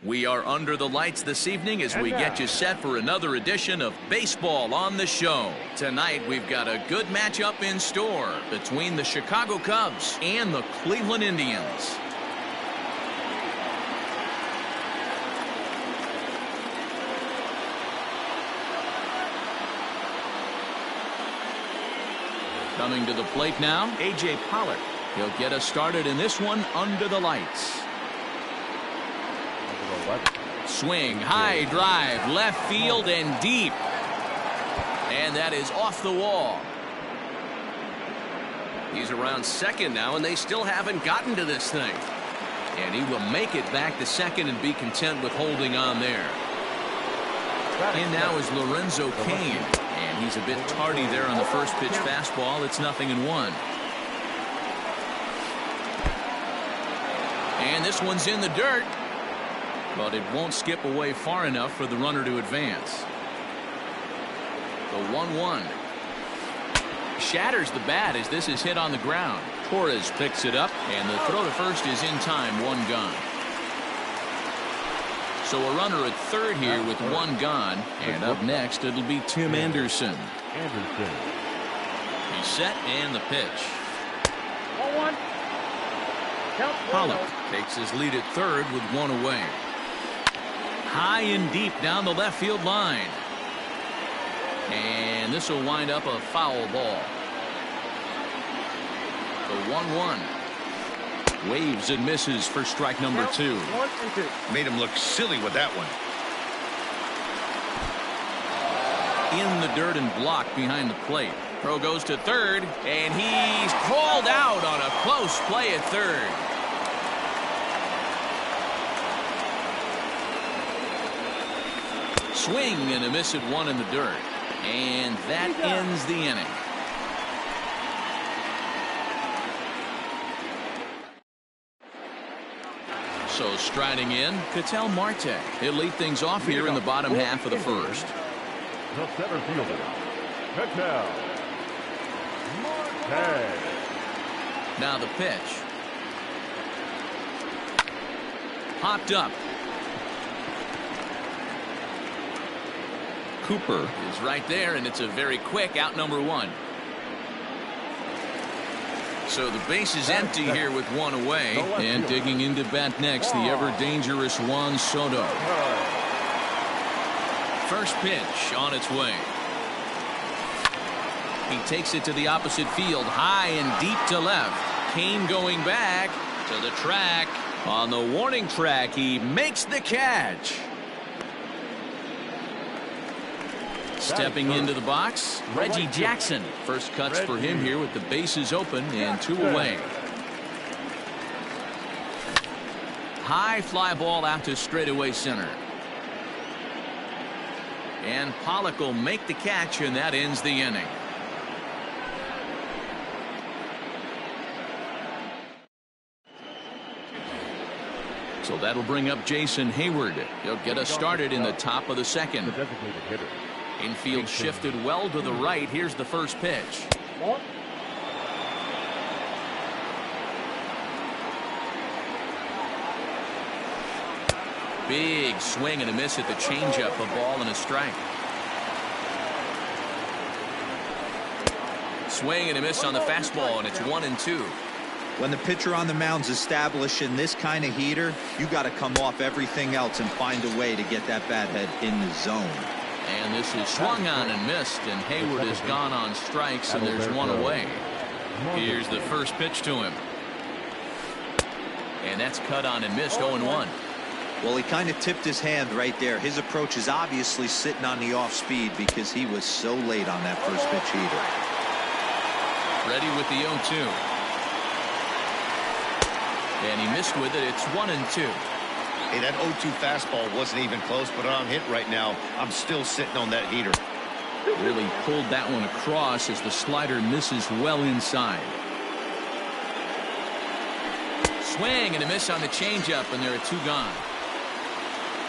We are under the lights this evening as we get you set for another edition of Baseball on the Show. Tonight, we've got a good matchup in store between the Chicago Cubs and the Cleveland Indians. Coming to the plate now, A.J. Pollock. He'll get us started in this one under the lights. Swing, high drive, left field and deep. And that is off the wall. He's around second now, and they still haven't gotten to this thing. And he will make it back to second and be content with holding on there. In now is Lorenzo Cain. And he's a bit tardy there on the first pitch fastball. It's 0-1. And this one's in the dirt. But it won't skip away far enough for the runner to advance. The 1-1. Shatters the bat as this is hit on the ground. Torres picks it up, and the throw to first is in time, one gone. So a runner at third here with one gone, and up next it'll be Tim Anderson. He's set and the pitch. 1-1. Pollock takes his lead at third with one away. High and deep down the left field line. And this will wind up a foul ball. The 1-1. Waves and misses for strike number 2. Made him look silly with that one. In the dirt and blocked behind the plate. Throw goes to third, and he's called out on a close play at third. Swing and a miss at one in the dirt. And that ends the inning. So striding in, Ketel Marte. He'll lead things off here in the bottom half of the first. The center fielder, Ketel Marte. Now the pitch. Popped up. Cooper is right there, and it's a very quick out, number 1. So the base is empty here with one away, and digging into bat next, the ever-dangerous Juan Soto. First pitch on its way. He takes it to the opposite field, high and deep to left. Cain going back to the track. On the warning track, he makes the catch. Stepping into the box, Reggie Jackson. First cuts for him here with the bases open and 2 away. High fly ball out to straightaway center. And Pollock will make the catch, and that ends the inning. So that'll bring up Jason Hayward. He'll get us started in the top of the second. Infield shifted well to the right. Here's the first pitch. Big swing and a miss at the changeup. A ball and a strike. Swing and a miss on the fastball, and it's 1-2. When the pitcher on the mound's establishing this kind of heater, you got to come off everything else and find a way to get that bat head in the zone. And this is swung on and missed, and Hayward has gone on strikes, and there's one away. Here's the first pitch to him. And that's cut on and missed, 0-1. Well, he kind of tipped his hand right there. His approach is obviously sitting on the off speed because he was so late on that first pitch heater. Ready with the 0-2. And he missed with it. It's 1-2. Hey, that 0-2 fastball wasn't even close, but on hit right now, I'm still sitting on that heater. Really pulled that one across as the slider misses well inside. Swing and a miss on the changeup, and there are 2 gone.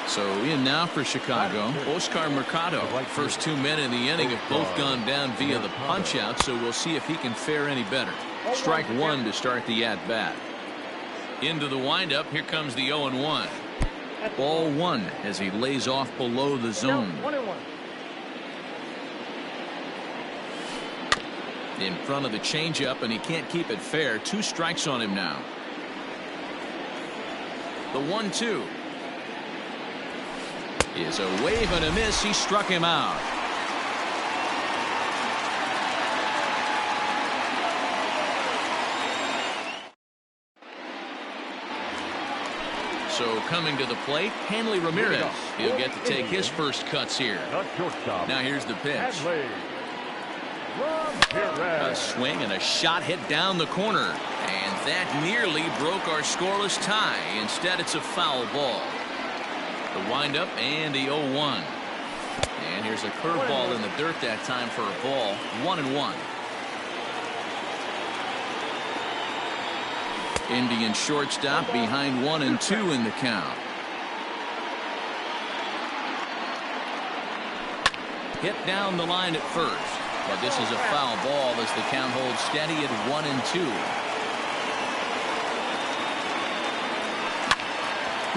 So in now for Chicago, Oscar Mercado. First 2 men in the inning have both gone down via the punch out, so we'll see if he can fare any better. Strike 1 to start the at bat. Into the windup, here comes the 0-1. Ball one as he lays off below the zone. 1-1. In front of the changeup, and he can't keep it fair. 2 strikes on him now. The 1-2 is a wave and a miss. He struck him out. So coming to the plate, Hanley Ramirez. He'll get to take his first cuts here. Now here's the pitch. A swing and a shot hit down the corner. And that nearly broke our scoreless tie. Instead, it's a foul ball. The windup and the 0-1. And here's a curveball in the dirt that time for a ball. 1-1. Indian shortstop behind 1-2 in the count. Hit down the line at first, but this is a foul ball as the count holds steady at 1-2.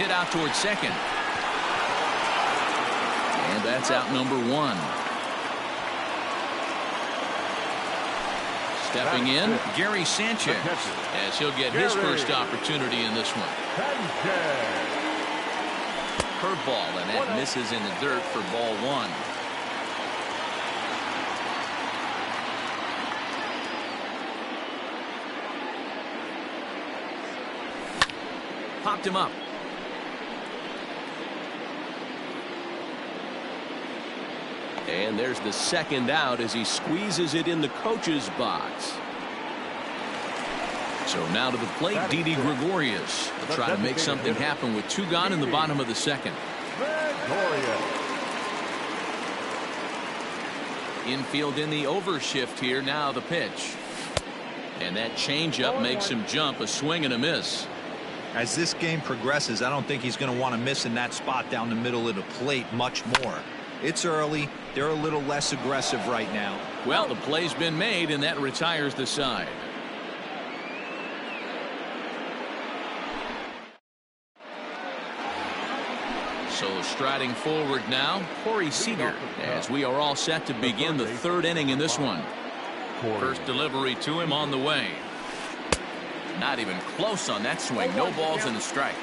Hit out towards second, and that's out number 1. Stepping in, Gary Sanchez, as he'll get his first opportunity in this one. Curveball, and that misses in the dirt for ball 1. Popped him up. And there's the second out as he squeezes it in the coach's box. So now to the plate, Didi Gregorius will try to make something happen with 2 gone in the bottom of the second. Infield in the overshift here. Now the pitch. And that changeup makes him jump. A swing and a miss. As this game progresses, I don't think he's going to want to miss in that spot down the middle of the plate much more. It's early. They're a little less aggressive right now. Well, the play's been made, and that retires the side. So striding forward now, Corey Seager, as we are all set to begin the 3rd inning in this one. First delivery to him on the way. Not even close on that swing. No balls and a strike.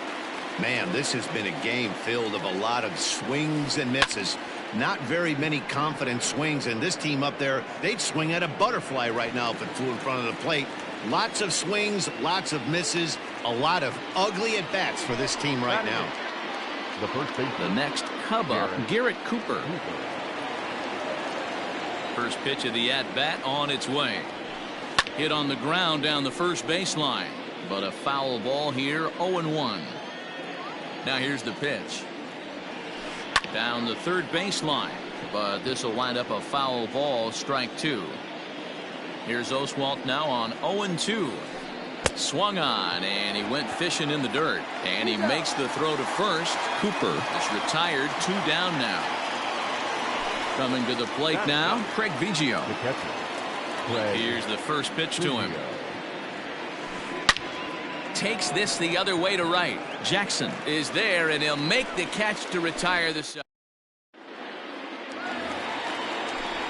Man, this has been a game filled of a lot of swings and misses. Not very many confident swings, and this team up there, they'd swing at a butterfly right now if it flew in front of the plate. Lots of swings, lots of misses, a lot of ugly at-bats for this team right now. The next Cub up, Garrett Cooper. First pitch of the at-bat on its way. Hit on the ground down the first baseline, but a foul ball here. 0-1. Now here's the pitch. Down the third baseline, but this will wind up a foul ball. Strike 2. Here's Oswalt now on 0-2. Swung on, and he went fishing in the dirt, and he makes the throw to first. Cooper is retired. 2 down now. Coming to the plate now, Craig Biggio. Here's the first pitch to him. Takes this the other way to right. Jackson is there, and he'll make the catch to retire the side.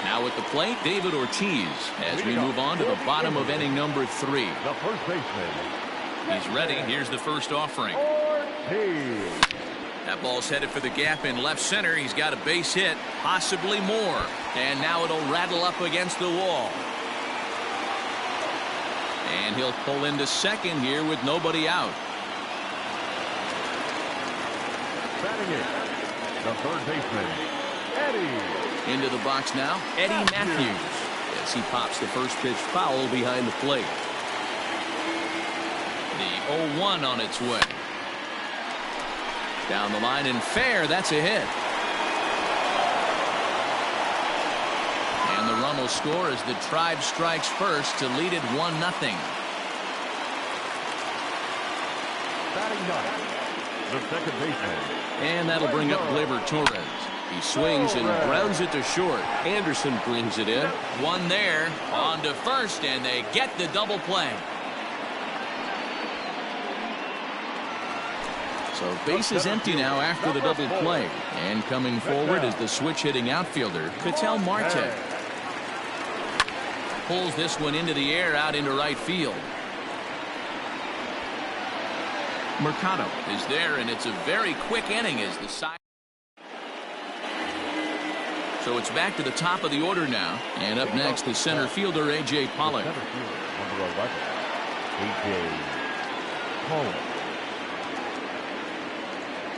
Now at the plate, David Ortiz, as we move on to the bottom of inning number 3. The first baseman. He's ready. Here's the first offering. Ortiz. That ball's headed for the gap in left center. He's got a base hit, possibly more. And now it'll rattle up against the wall. And he'll pull into second here with nobody out. Batting it, the third baseman, Eddie. Into the box now, Eddie Matthews, as he pops the first pitch foul behind the plate. The 0-1 on its way. Down the line and fair. That's a hit. And the run will score as the Tribe strikes first to lead it 1-0. Batting ninth, the second baseman. And that'll bring up Gleyber Torres. He swings and grounds it to short. Anderson brings it in. One there, on to first, and they get the double play. So base is empty now after the double play. And coming forward is the switch-hitting outfielder, Ketel Marte. Pulls this one into the air out into right field. Mercado is there, and it's a very quick inning as the side. So it's back to the top of the order now. And up next, the center fielder, A.J. Pollock. Number 11, A.J. Pollock.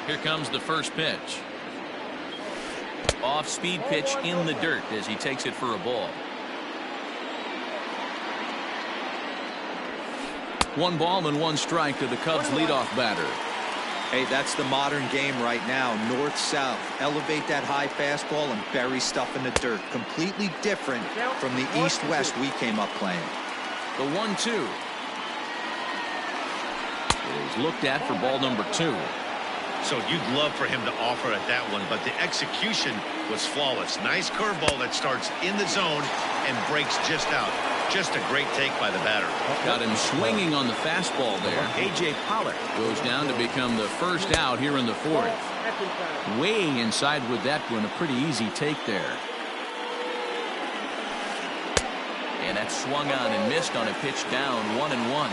Here comes the first pitch. Off-speed pitch in the dirt as he takes it for a ball. 1 ball and 1 strike to the Cubs leadoff batter. Hey, that's the modern game right now. North-south. Elevate that high fastball and bury stuff in the dirt. Completely different from the east-west we came up playing. The 1-2. It is looked at for ball number 2. So you'd love for him to offer at that one, but the execution was flawless. Nice curveball that starts in the zone and breaks just out. Just a great take by the batter. Got him swinging on the fastball there. A.J. Pollock goes down to become the first out here in the 4th. Way inside with that one. A pretty easy take there. And that swung on and missed on a pitch down 1-1.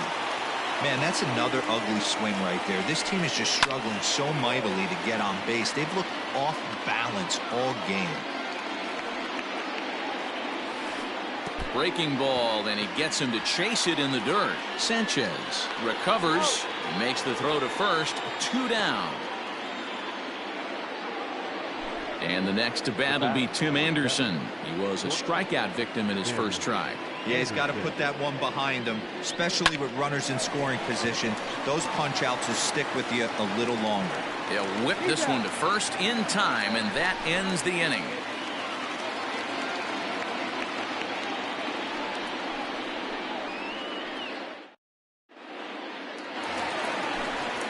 Man, that's another ugly swing right there. This team is just struggling so mightily to get on base. They've looked off balance all game. Breaking ball, and he gets him to chase it in the dirt. Sanchez recovers and makes the throw to first. 2 down. And the next to bat will be Tim Anderson. He was a strikeout victim in his first try. Yeah, he's got to put that one behind him, especially with runners in scoring position. Those punch-outs will stick with you a little longer. He'll whip this one to first in time, and that ends the inning.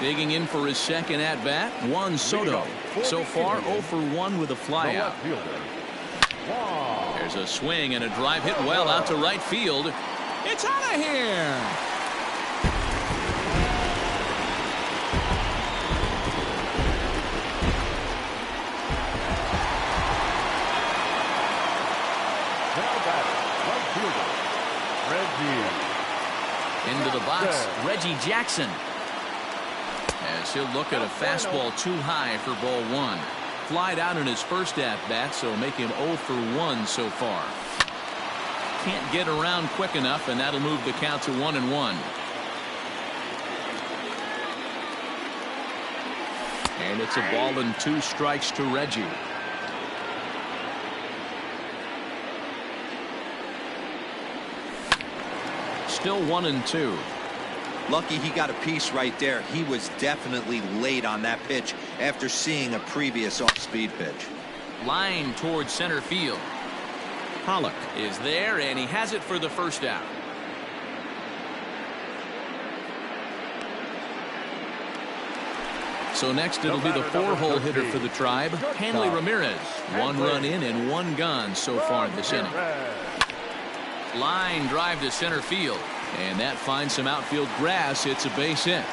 Digging in for his second at-bat, Juan Soto. So far, 0 for 1 with a flyout. There's a swing and a drive hit well out to right field. It's out of here. Into the box, Reggie Jackson. As he'll look at a fastball too high for ball 1. Flied out in his first at-bat, so make him 0 for 1 so far. Can't get around quick enough, and that'll move the count to 1-1. And it's a ball and 2 strikes to Reggie. Still 1-2. Lucky he got a piece right there. He was definitely late on that pitch after seeing a previous off-speed pitch. Line towards center field. Pollock is there, and he has it for the first out. So next it'll be the 4-hole hitter for the Tribe, Hanley Ramirez. 1 run in and 1 gone so far this inning. Line drive to center field. And that finds some outfield grass. It's a base hit.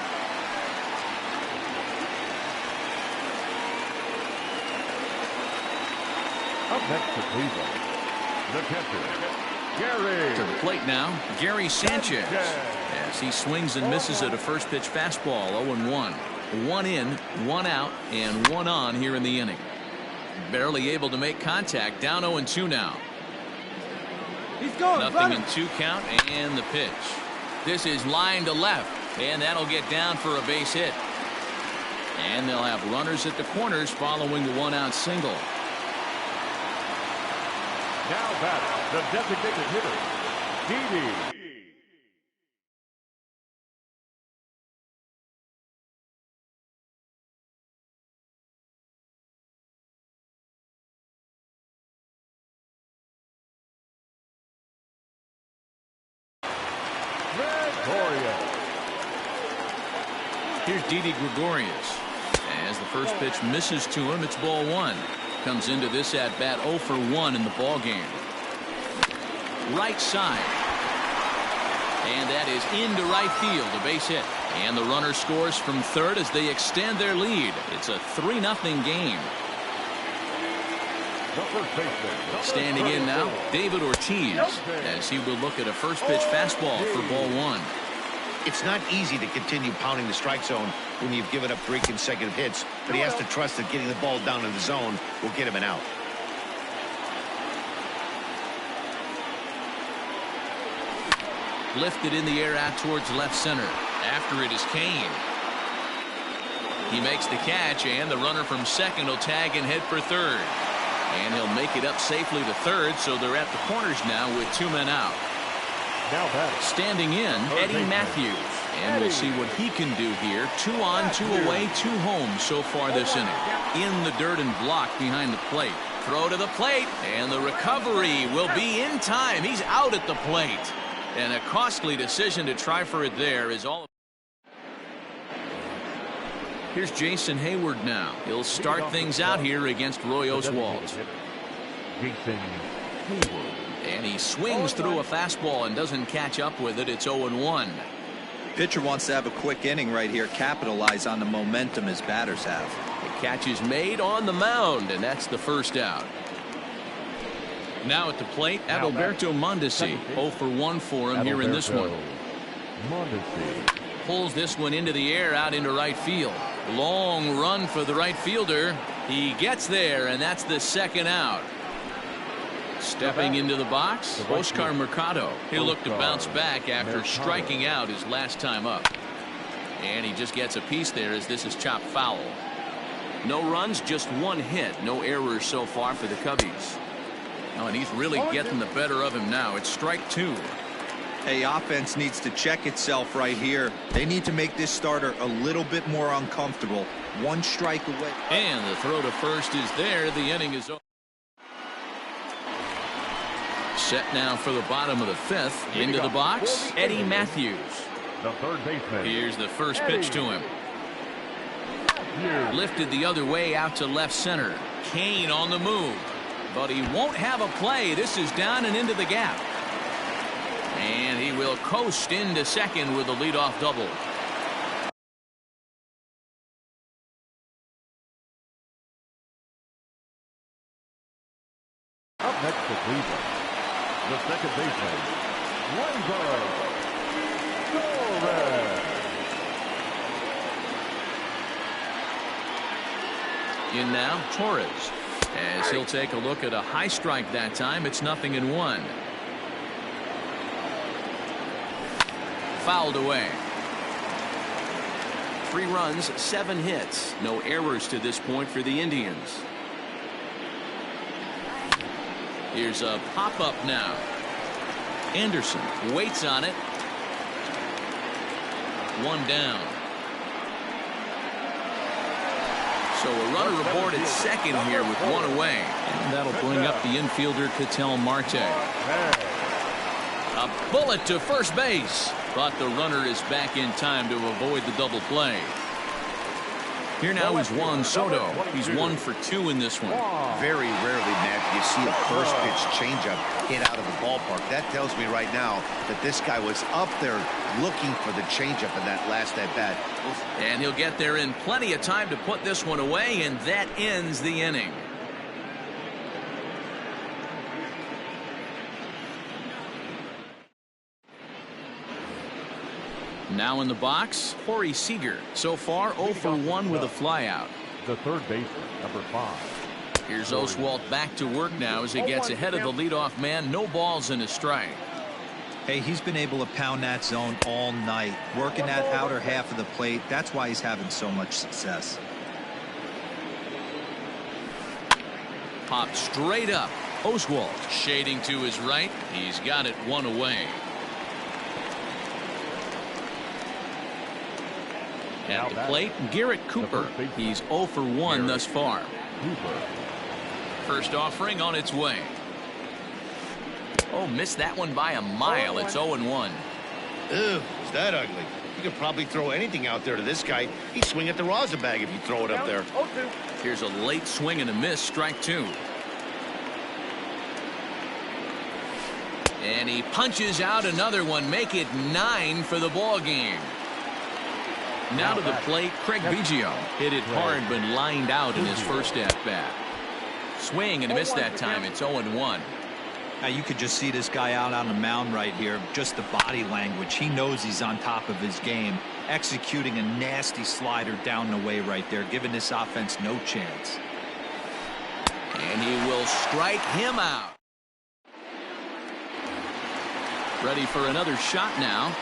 Up next to Cleveland, the catcher, Gary. To the plate now, Gary Sanchez. As he swings and misses at a first pitch fastball. 0-1. 1 in, 1 out, and 1 on here in the inning. Barely able to make contact. Down 0-2 now. He's going. Nothing in 2 count, and the pitch. This is line to left, and that'll get down for a base hit. And they'll have runners at the corners following the 1-out single. Now batter, the designated hitter, Didi. Here's Didi Gregorius. As the first pitch misses to him, it's ball 1. Comes into this at bat 0 for 1 in the ball game. Right side. And that is into right field, a base hit. And the runner scores from third as they extend their lead. It's a 3-0 game. Standing in now, David Ortiz, as he will look at a first pitch fastball for ball one. It's not easy to continue pounding the strike zone when you've given up 3 consecutive hits, but he has to trust that getting the ball down in the zone will get him an out. Lifted in the air out towards left center. After it is Kane. He makes the catch, and the runner from second will tag and head for third. And he'll make it up safely to third, so they're at the corners now with 2 men out. Standing in, Eddie Matthews. And we'll see what he can do here. 2 on, 2 away, 2 home so far this inning. In the dirt and blocked behind the plate. Throw to the plate, and the recovery will be in time. He's out at the plate. And a costly decision to try for it there is all. Here's Jason Hayward now. He'll start things out here against Roy Oswalt. Jason Hayward. And he swings through a fastball and doesn't catch up with it. It's 0-1. Pitcher wants to have a quick inning right here, capitalize on the momentum his batters have. The catch is made on the mound, and that's the first out. Now at the plate, Adalberto Mondesi. 0 for 1 for him here in this one. Mondesi. Pulls this one into the air out into right field. Long run for the right fielder. He gets there, and that's the second out. Stepping into the box, Oscar Mercado. He'll look to bounce back after striking out his last time up. And he just gets a piece there as this is chopped foul. No runs, just 1 hit. No errors so far for the Cubbies. Oh, and he's really getting the better of him now. It's strike 2. Hey, offense needs to check itself right here. They need to make this starter a little bit more uncomfortable. 1 strike away. And the throw to first is there. The inning is over. Set now for the bottom of the 5th. Into the box, Eddie Matthews. The third baseman. Here's the first pitch to him. Lifted the other way out to left center. Kane on the move. But he won't have a play. This is down and into the gap. And he will coast into second with a leadoff double. Up next to Cleveland, the second baseman, Torres. In now, Torres. As he'll take a look at a high strike that time. It's 0-1. Fouled away. 3 runs, 7 hits. No errors to this point for the Indians. Here's a pop-up now. Anderson waits on it. 1 down. So a runner aboard at second here with 1 away. And that'll bring up the infielder Ketel Marte. A bullet to first base. But the runner is back in time to avoid the double play. Here now is Juan Soto. He's 1 for 2 in this one. Very rarely, Matt, you see a first pitch changeup hit out of the ballpark. That tells me right now that this guy was up there looking for the changeup in that last at bat. And he'll get there in plenty of time to put this one away, and that ends the inning. Now in the box, Corey Seager. So far, 0 for 1 with a flyout. The third baseman, number 5. Here's Oswalt back to work now as he gets ahead of the leadoff man. No balls and a strike. Hey, he's been able to pound that zone all night, working that outer half of the plate. That's why he's having so much success. Popped straight up. Oswalt shading to his right. He's got it 1 away. At the plate, Garrett Cooper. He's 0 for 1 thus far. First offering on its way. Oh, missed that one by a mile. It's 0-1. Ew, is that ugly? You could probably throw anything out there to this guy. He'd swing at the rosin bag if you throw it up there. Here's a late swing and a miss. Strike 2. And he punches out another one, make it 9 for the ball game. Now to the plate, Craig Biggio. Hit it hard, but lined out in his first at-bat. Swing and missed that time. It's 0-1. Now you could just see this guy out on the mound right here. Just the body language. He knows he's on top of his game. Executing a nasty slider down the way right there, giving this offense no chance. And he will strike him out. Ready for another shot now.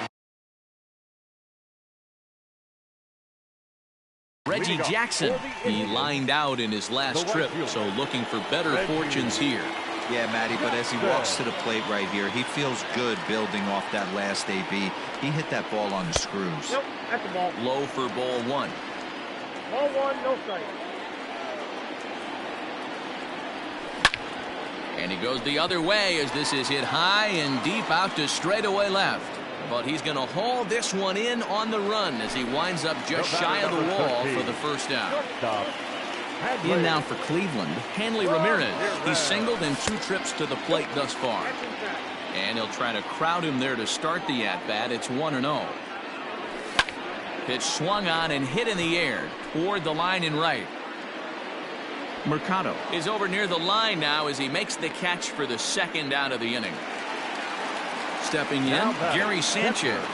Reggie Jackson. He lined out in his last trip, so looking for better fortunes here. Yeah, Matty, but as he walks to the plate right here, he feels good building off that last AB. He hit that ball on the screws. Nope, that's the ball. Low for ball 1. Ball 1, no strike. And he goes the other way as this is hit high and deep out to straightaway left. But he's going to haul this one in on the run as he winds up just shy of the wall for the first out. In now for Cleveland, Hanley Ramirez. He's singled in 2 trips to the plate thus far. And he'll try to crowd him there to start the at-bat. It's 1-0. Pitch swung on and hit in the air toward the line in right. Mercado is over near the line now as he makes the catch for the second out of the inning. Stepping in, Gary Sanchez.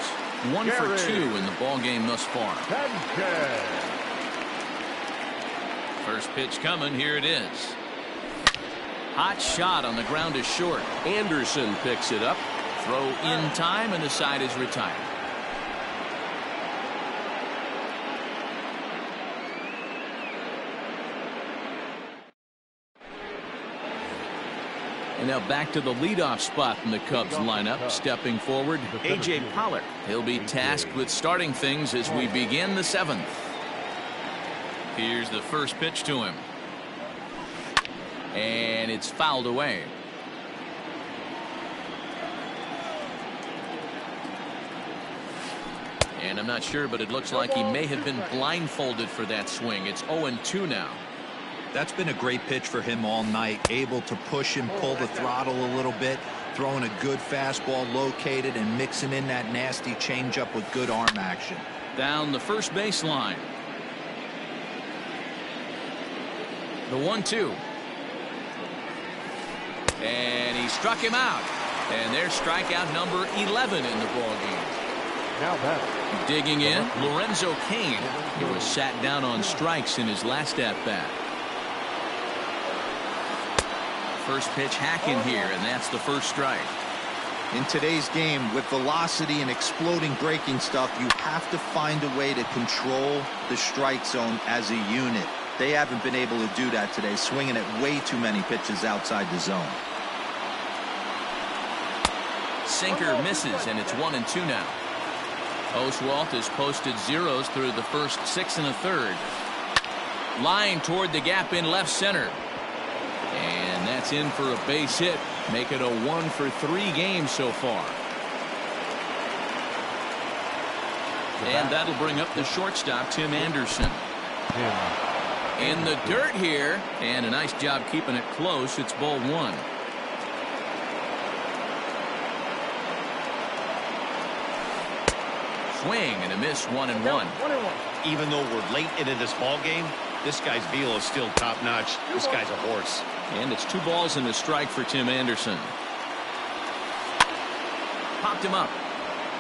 1 for 2 in the ball game thus far. First pitch coming. Here it is. Hot shot on the ground is short. Anderson picks it up. Throw in time, and the side is retired. And now back to the leadoff spot in the Cubs lineup. Stepping forward, A.J. Pollock. He'll be tasked with starting things as we begin the 7th. Here's the first pitch to him. And it's fouled away. And I'm not sure, but it looks like he may have been blindfolded for that swing. It's 0-2 now. That's been a great pitch for him all night. Able to push and pull the throttle a little bit. Throwing a good fastball located and mixing in that nasty changeup with good arm action. Down the first baseline. The 1-2. And he struck him out. And there's strikeout number 11 in the ball game. Now back. Digging in, Lorenzo Cain. He was sat down on strikes in his last at-bat. First pitch hacking here, and that's the first strike. In today's game, with velocity and exploding breaking stuff, you have to find a way to control the strike zone as a unit. They haven't been able to do that today, swinging at way too many pitches outside the zone. Sinker misses, and it's 1-2 now. Oswalt has posted zeros through the first 6 1/3. Line toward the gap in left center. And that's in for a base hit. Make it a 1 for 3 game so far. And that'll bring up the shortstop, Tim Anderson. In the dirt here, and a nice job keeping it close. It's ball 1. Swing and a miss, 1-1. Even though we're late into this ball game, this guy's velo is still top notch. This guy's a horse. And it's 2 balls and a strike for Tim Anderson. Popped him up.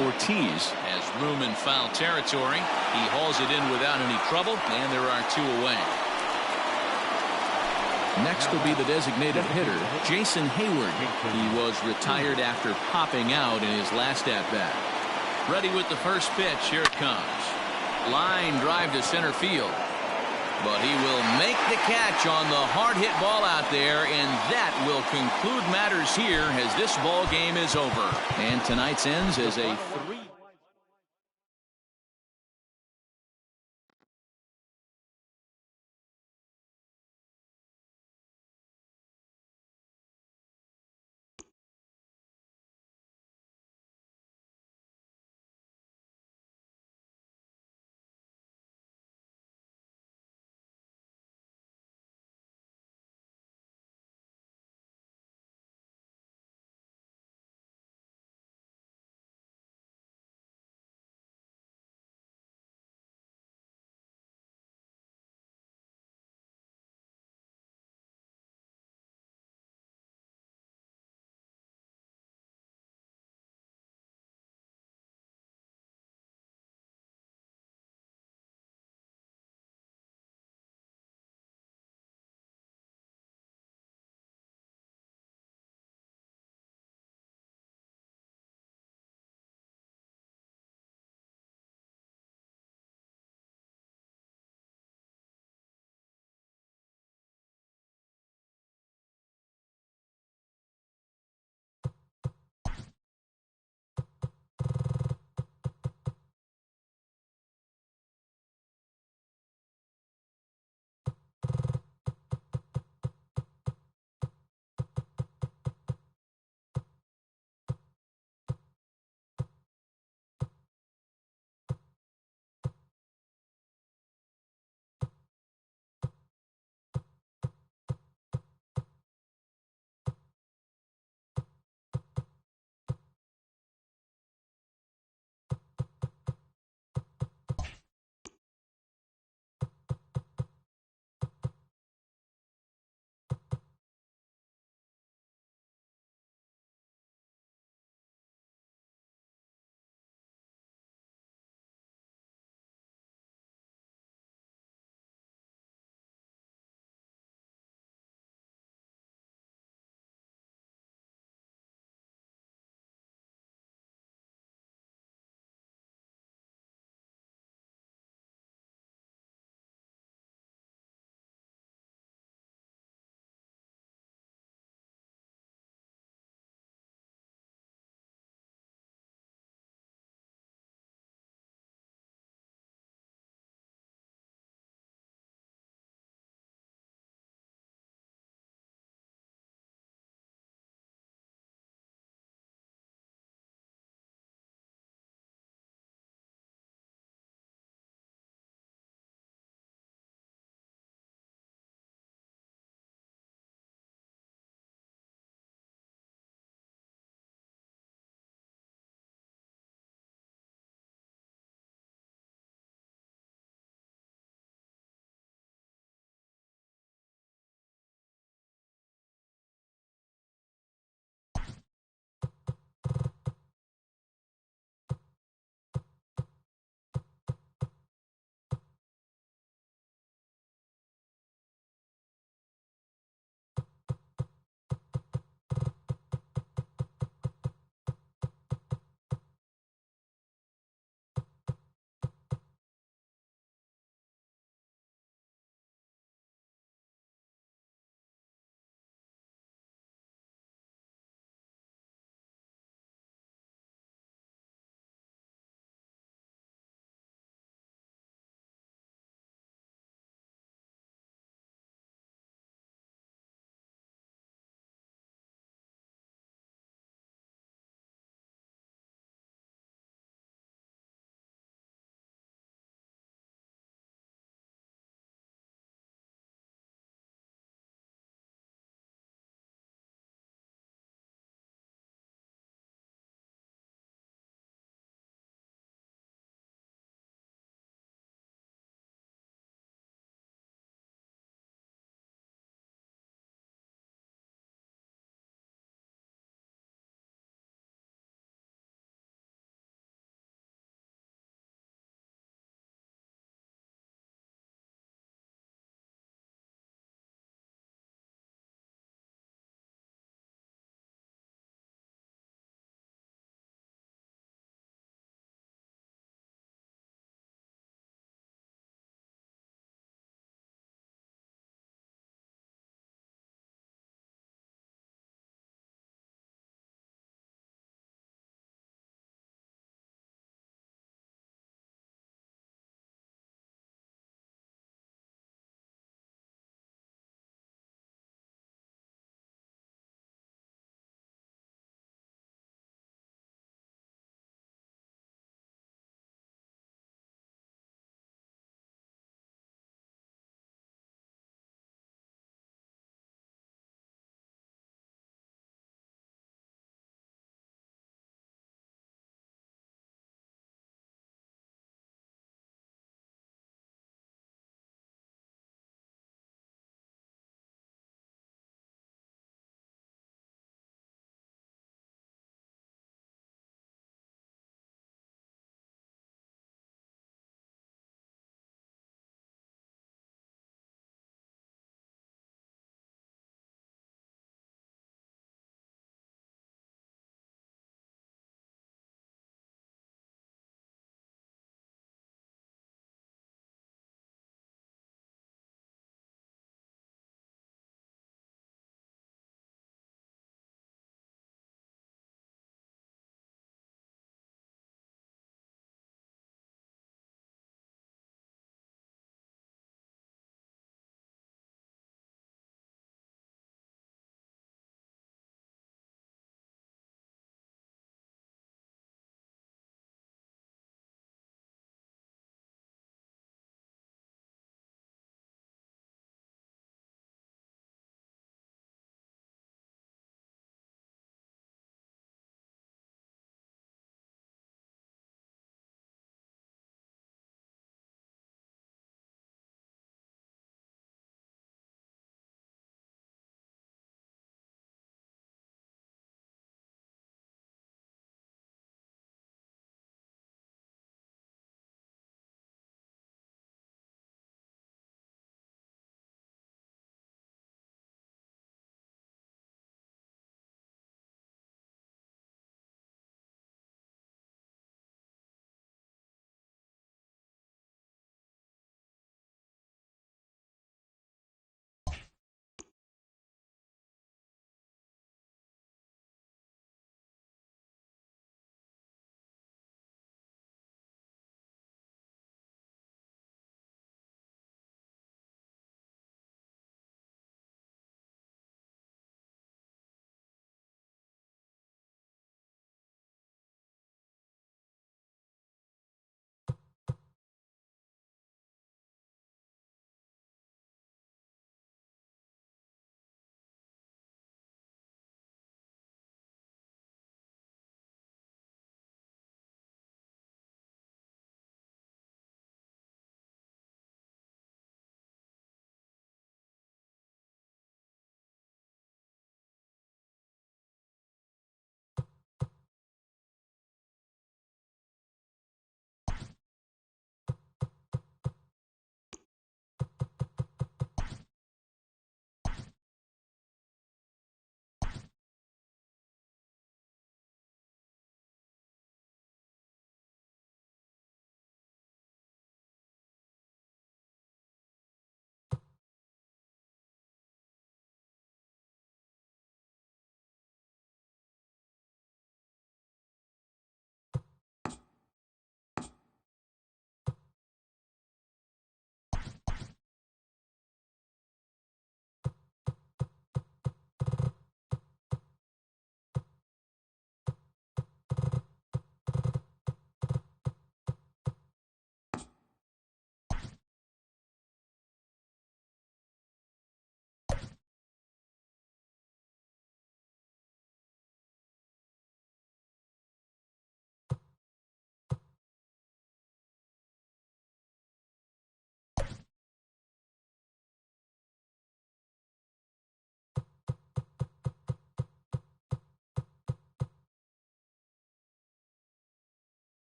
Ortiz has room in foul territory. He hauls it in without any trouble, and there are 2 away. Next will be the designated hitter, Jason Hayward. He was retired after popping out in his last at-bat. Ready with the first pitch. Here it comes. Line drive to center field. But he will make the catch on the hard hit ball out there, and that will conclude matters here as this ball game is over. And tonight's ends as a 3.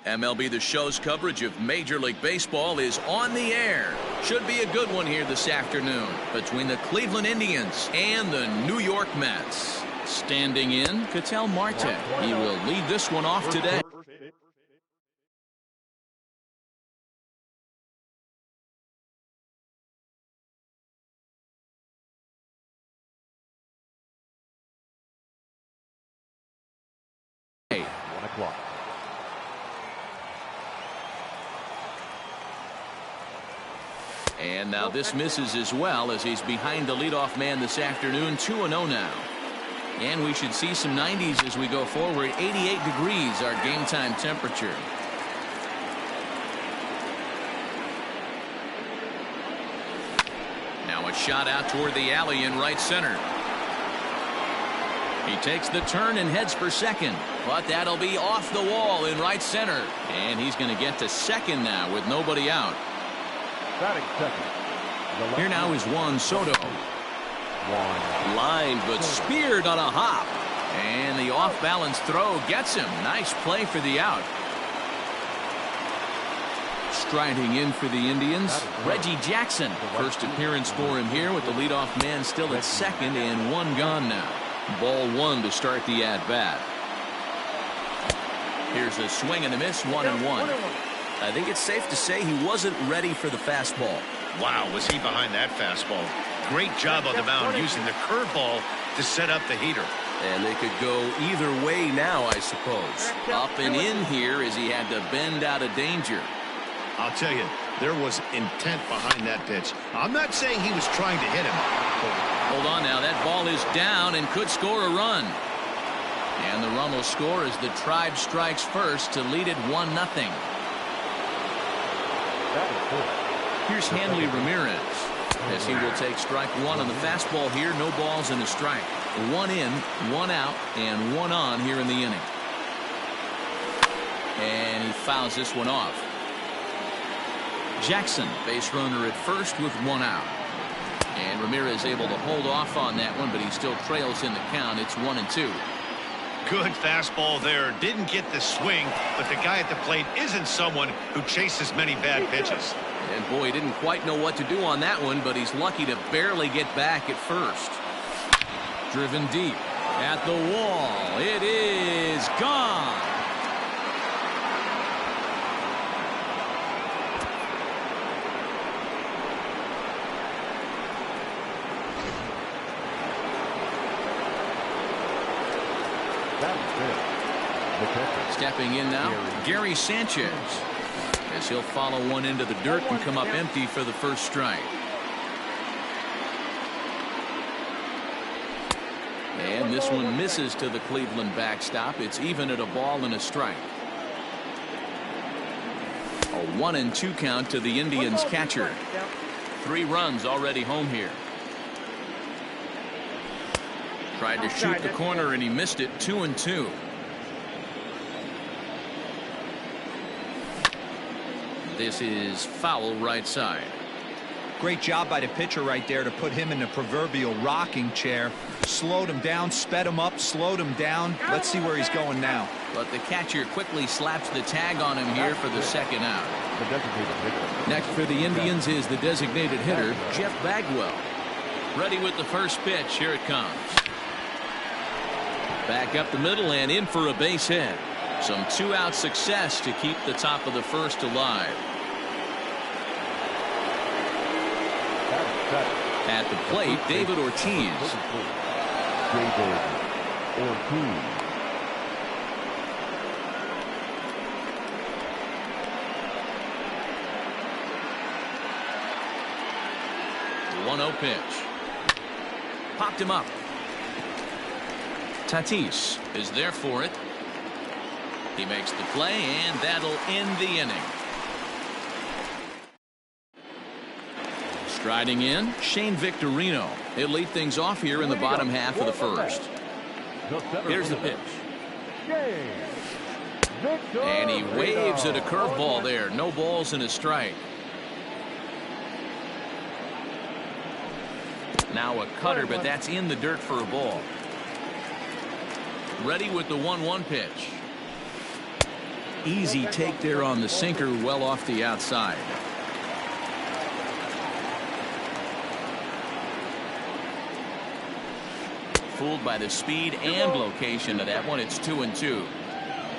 MLB The Show's coverage of Major League Baseball is on the air. Should be a good one here this afternoon between the Cleveland Indians and the New York Mets. Standing in, Ketel Marte. He will lead this one off today. And now this misses as well as he's behind the leadoff man this afternoon. 2-0 now. And we should see some 90s as we go forward. 88 degrees our game time temperature. Now a shot out toward the alley in right center. He takes the turn and heads for second, but that'll be off the wall in right center. And he's going to get to second now with nobody out. Batting second. Here now is Juan Soto. Lined but speared on a hop. And the off-balance throw gets him. Nice play for the out. Striding in for the Indians, Reggie Jackson. First appearance for him here with the leadoff man still at second and one gone now. Ball one to start the at-bat. Here's a swing and a miss, 1-1. I think it's safe to say he wasn't ready for the fastball. Wow, was he behind that fastball. Great job on the mound using the curveball to set up the heater. And they could go either way now, I suppose. Up and in here as he had to bend out of danger. I'll tell you, there was intent behind that pitch. I'm not saying he was trying to hit him. Hold on now, that ball is down and could score a run. And the run will score as the Tribe strikes first to lead it 1-0. Here's Hanley Ramirez as he will take strike one on the fastball here. No balls and a strike. One in, one out, and one on here in the inning. And he fouls this one off. Jackson, base runner at first with one out. And Ramirez able to hold off on that one, but he still trails in the count. It's 1-2. Good fastball there. Didn't get the swing, but the guy at the plate isn't someone who chases many bad pitches. And boy, he didn't quite know what to do on that one, but he's lucky to barely get back at first. Driven deep at the wall. It is gone. Stepping in now, Gary Sanchez, as he'll follow one into the dirt and come up empty for the first strike. And this one misses to the Cleveland backstop. It's even at a ball and a strike. A 1-2 count to the Indians catcher. 3 runs already home here. Tried to shoot the corner and he missed it. 2-2. This is foul right side. Great job by the pitcher right there to put him in the proverbial rocking chair. Slowed him down, sped him up, slowed him down. Let's see where he's going now. But the catcher quickly slaps the tag on him here for the second out. Next for the Indians is the designated hitter, Jeff Bagwell. Ready with the first pitch. Here it comes. Back up the middle and in for a base hit. Some 2-out success to keep the top of the first alive. At the plate, David Ortiz. The 1-0 pitch. Popped him up. Tatis is there for it. He makes the play, and that'll end the inning. Striding in, Shane Victorino. He'll lead things off here in the bottom half of the first. Here's the pitch. And he waves at a curveball there. No balls and a strike. Now a cutter, but that's in the dirt for a ball. Ready with the 1-1 pitch. Easy take there on the sinker, well off the outside. Fooled by the speed and location of that one. It's 2-2.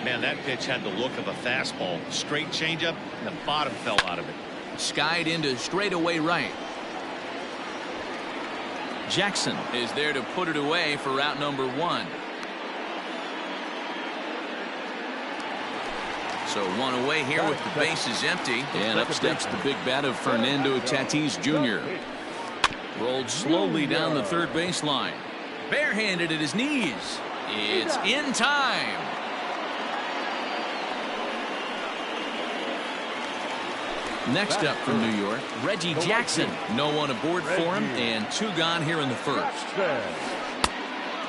Man, that pitch had the look of a fastball. Straight changeup, and the bottom fell out of it. Skied into straightaway right. Jackson is there to put it away for route number 1. So 1 away here with the bases empty. And up steps the big bat of Fernando Tatis Jr. Rolled slowly down the third baseline. Barehanded at his knees. It's in time. Next up from New York, Reggie Jackson. No one aboard for him, and 2 gone here in the first.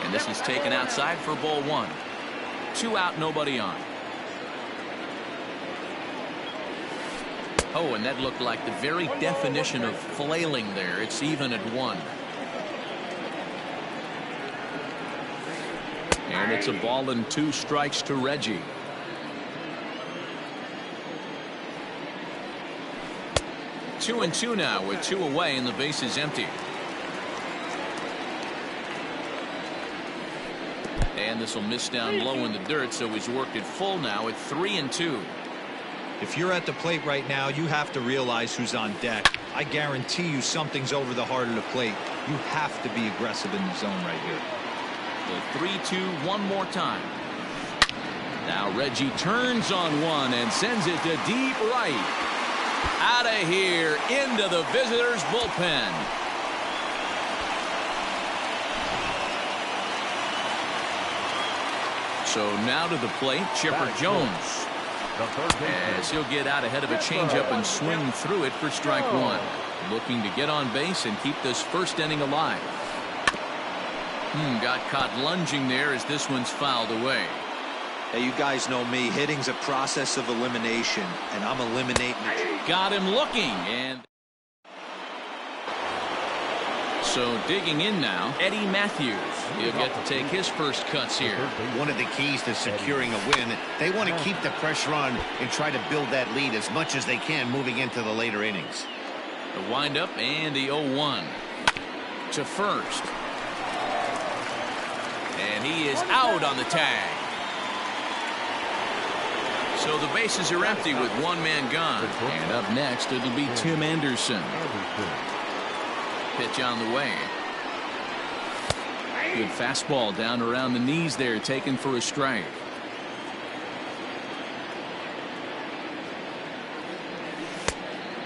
And this is taken outside for ball 1. 2 out, nobody on. Oh, and that looked like the very definition of flailing there. It's even at 1. And it's a ball and 2 strikes to Reggie. Two and 2 now with 2 away and the base is empty. And this will miss down low in the dirt, so he's worked it full now at 3-2. If you're at the plate right now, you have to realize who's on deck. I guarantee you something's over the heart of the plate. You have to be aggressive in the zone right here. The 3-2 one more time. Now Reggie turns on one and sends it to deep right. Out of here into the visitors' bullpen. So now to the plate, Chipper Jones. As he'll get out ahead of a changeup and swing through it for strike 1. Looking to get on base and keep this first inning alive. Got caught lunging there as this one's fouled away. Hey, you guys know me. Hitting's a process of elimination, and I'm eliminating it. Got him looking, and so digging in now, Eddie Matthews. He'll get to take his first cuts here. One of the keys to securing a win, they want to keep the pressure on and try to build that lead as much as they can moving into the later innings. The windup and the 0-1 to first. And he is out on the tag. So the bases are empty with 1 man gone. And up next, it'll be Tim Anderson. Pitch on the way. Good fastball down around the knees there, taken for a strike.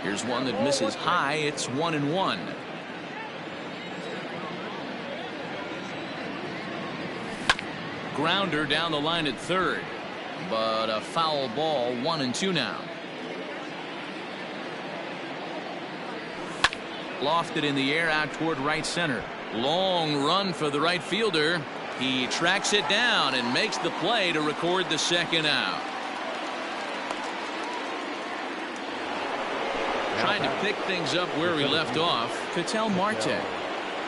Here's one that misses high. It's 1-1. Grounder down the line at third. But a foul ball, 1-2 now. Lofted in the air out toward right center. Long run for the right fielder. He tracks it down and makes the play to record the second out. Trying to pick things up where we left off. Ketel Marte.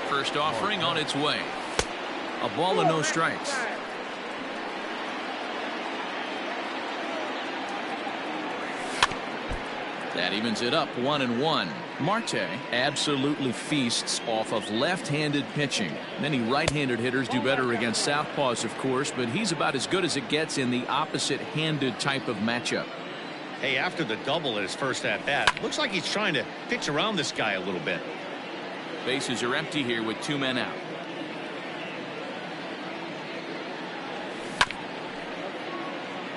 First offering on its way. A ball and no strikes. That evens it up 1-1. Marte absolutely feasts off of left-handed pitching. Many right-handed hitters do better against southpaws, of course, but he's about as good as it gets in the opposite-handed type of matchup. Hey, after the double at his first at-bat, looks like he's trying to pitch around this guy a little bit. Bases are empty here with 2 men out.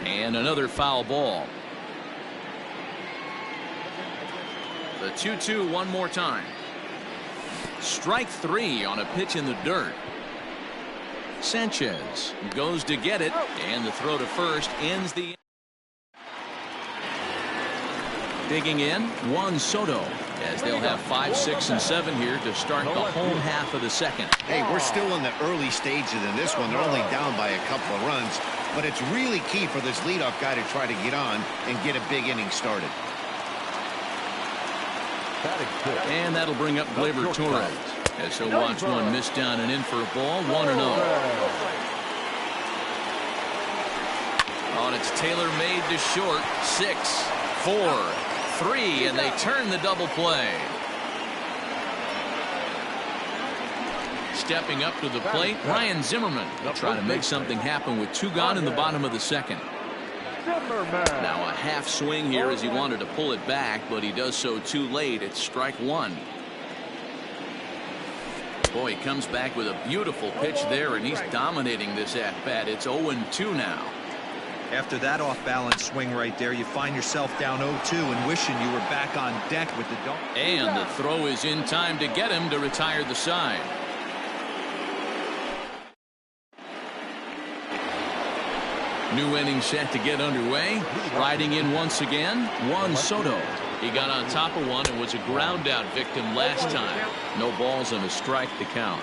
And another foul ball. The 2-2 one more time. Strike 3 on a pitch in the dirt. Sanchez goes to get it, and the throw to first ends the. Digging in, Juan Soto, as they'll have 5, 6, and 7 here to start the home half of the second. Hey, we're still in the early stages in this one. They're only down by a couple of runs, but it's really key for this leadoff guy to try to get on and get a big inning started. And that'll bring up Gleyber Torres as he'll watch one miss down and in for a ball. 1-0. On it's tailor-made to short. 6, 4, 3, and they turn the double play. Stepping up to the plate, Ryan Zimmerman will try to make something happen with 2 gone in the bottom of the second. Now a half swing here as he wanted to pull it back, but he does so too late. It's strike 1. Boy, he comes back with a beautiful pitch there, and he's dominating this at-bat. It's 0-2 now. After that off-balance swing right there, you find yourself down 0-2 and wishing you were back on deck with the dog. And the throw is in time to get him to retire the side. New inning set to get underway. Riding in once again, Juan Soto. He got on top of one and was a ground out victim last time. No balls and a strike to count.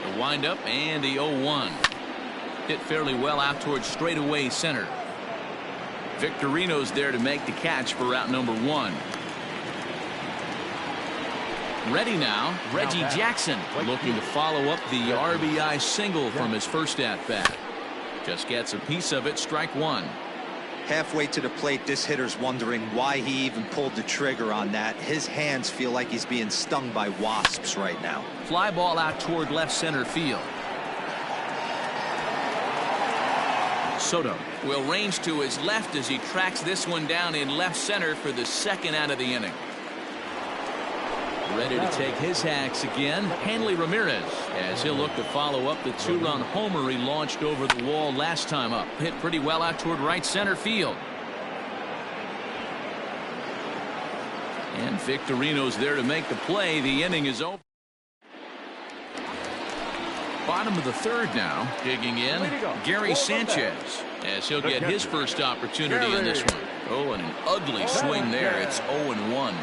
The windup and the 0-1. Hit fairly well out towards straightaway center. Victorino's there to make the catch for out number 1. Ready now, Reggie Jackson looking to follow up the RBI single from his first at bat. Just gets a piece of it, strike 1. Halfway to the plate, this hitter's wondering why he even pulled the trigger on that. His hands feel like he's being stung by wasps right now. Fly ball out toward left center field. Soto will range to his left as he tracks this one down in left center for the second out of the inning. Ready to take his hacks again, Hanley Ramirez, as he'll look to follow up the 2-run homer he launched over the wall last time up. Hit pretty well out toward right center field. And Victorino's there to make the play. The inning is over. Bottom of the third now. Digging in, Gary Sanchez, as he'll get his first opportunity in this one. Oh, and an ugly swing there. It's 0-1.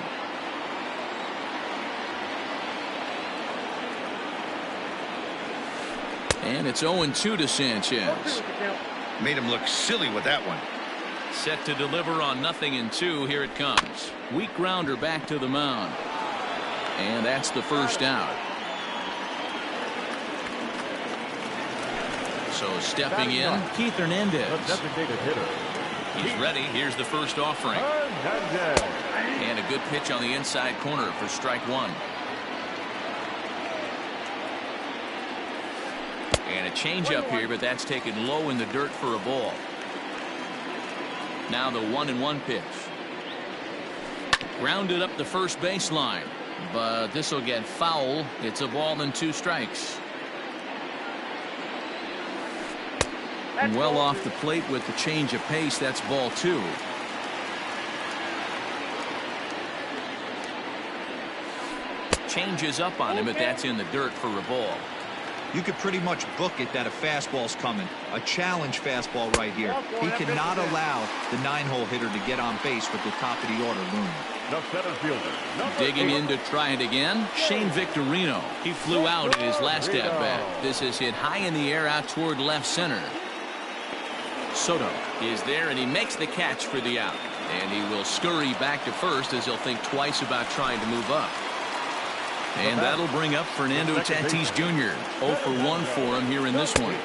And it's 0-2 to Sanchez. Made him look silly with that one. Set to deliver on 0-2. Here it comes. Weak grounder back to the mound. And that's the first out. So stepping in, Keith Hernandez. He's ready. Here's the first offering. And a good pitch on the inside corner for strike 1. And a changeup here, but that's taken low in the dirt for a ball. Now the 1-1 pitch. Grounded up the first baseline, but this will get foul. It's a ball and 2 strikes. Well off the plate with the change of pace. That's ball 2. Changes up on him, but that's in the dirt for a ball. You could pretty much book it that a fastball's coming. A challenge fastball right here. He cannot allow the 9-hole hitter to get on base with the top of the order looming. The center fielder. Digging in to try it again, Shane Victorino. He flew out in his last at bat. This is hit high in the air out toward left center. Soto is there, and he makes the catch for the out. And he will scurry back to first as he'll think twice about trying to move up. And that'll bring up Fernando Tatis Jr. 0 for 1 for him here in this one.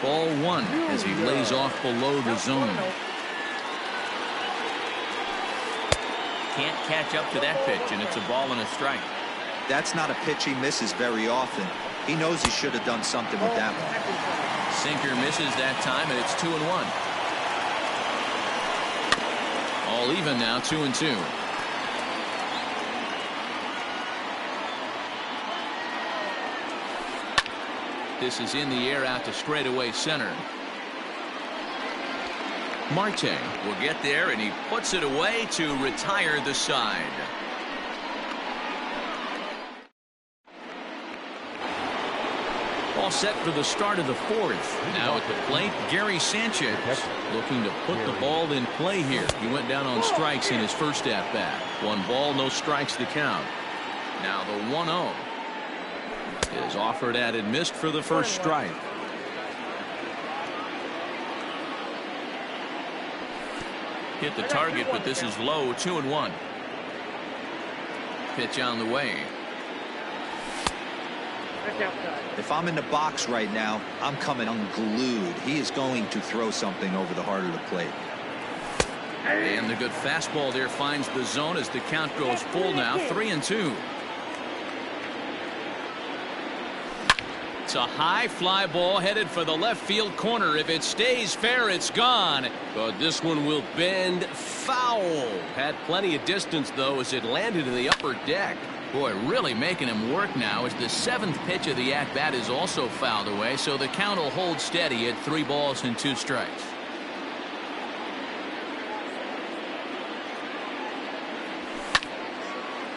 Ball 1 as he lays off below the zone. Can't catch up to that pitch, and it's a ball and a strike. That's not a pitch he misses very often. He knows he should have done something with that one. Sinker misses that time, and it's 2-1. All even now, 2-2. This is in the air out to straightaway center. Marte will get there, and he puts it away to retire the side. All set for the start of the fourth. Now at the plate, Gary Sanchez looking to put the ball in play here. He went down on strikes in his first at bat. 1 ball, no strikes to count. Now the 1-0 is offered at and missed for the first strike. Hit the target, but this is low. 2-1. Pitch on the way. That's outside. If I'm in the box right now, I'm coming unglued. He is going to throw something over the heart of the plate. And the good fastball there finds the zone as the count goes full now, 3-2. It's a high fly ball headed for the left field corner. If it stays fair, it's gone. But this one will bend foul. Had plenty of distance, though, as it landed in the upper deck. Boy, really making him work now as the seventh pitch of the at-bat is also fouled away. So the count will hold steady at 3 balls and 2 strikes.